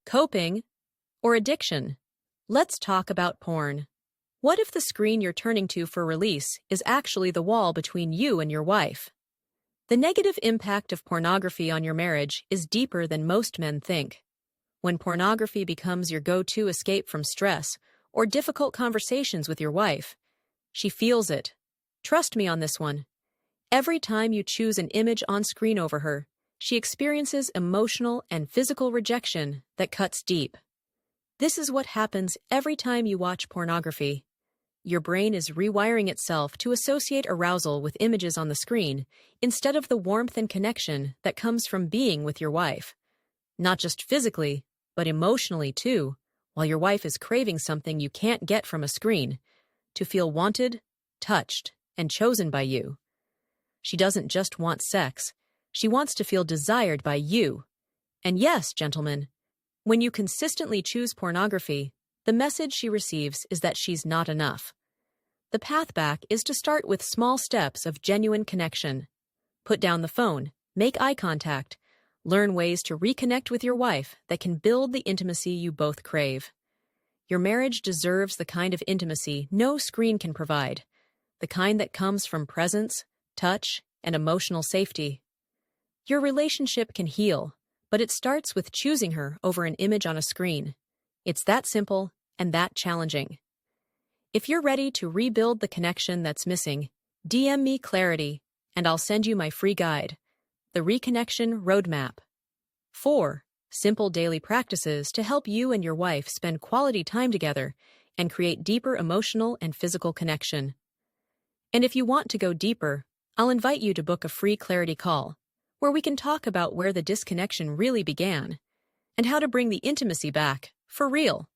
coping, or addiction? Let's talk about porn. What if the screen you're turning to for release is actually the wall between you and your wife? The negative impact of pornography on your marriage is deeper than most men think. When pornography becomes your go-to escape from stress or difficult conversations with your wife, she feels it. Trust me on this one. Every time you choose an image on screen over her, she experiences emotional and physical rejection that cuts deep. This is what happens every time you watch pornography. Your brain is rewiring itself to associate arousal with images on the screen instead of the warmth and connection that comes from being with your wife. Not just physically, but emotionally too, while your wife is craving something you can't get from a screen, to feel wanted, touched, and chosen by you. She doesn't just want sex, she wants to feel desired by you. And yes, gentlemen, when you consistently choose pornography, the message she receives is that she's not enough. The path back is to start with small steps of genuine connection. Put down the phone, make eye contact, learn ways to reconnect with your wife that can build the intimacy you both crave. Your marriage deserves the kind of intimacy no screen can provide, the kind that comes from presence, touch, and emotional safety. Your relationship can heal, but it starts with choosing her over an image on a screen. It's that simple and that challenging. If you're ready to rebuild the connection that's missing, DM me clarity, and I'll send you my free guide, the Reconnection Roadmap. 4 simple daily practices to help you and your wife spend quality time together and create deeper emotional and physical connection. And if you want to go deeper, I'll invite you to book a free clarity call, where we can talk about where the disconnection really began and how to bring the intimacy back, for real.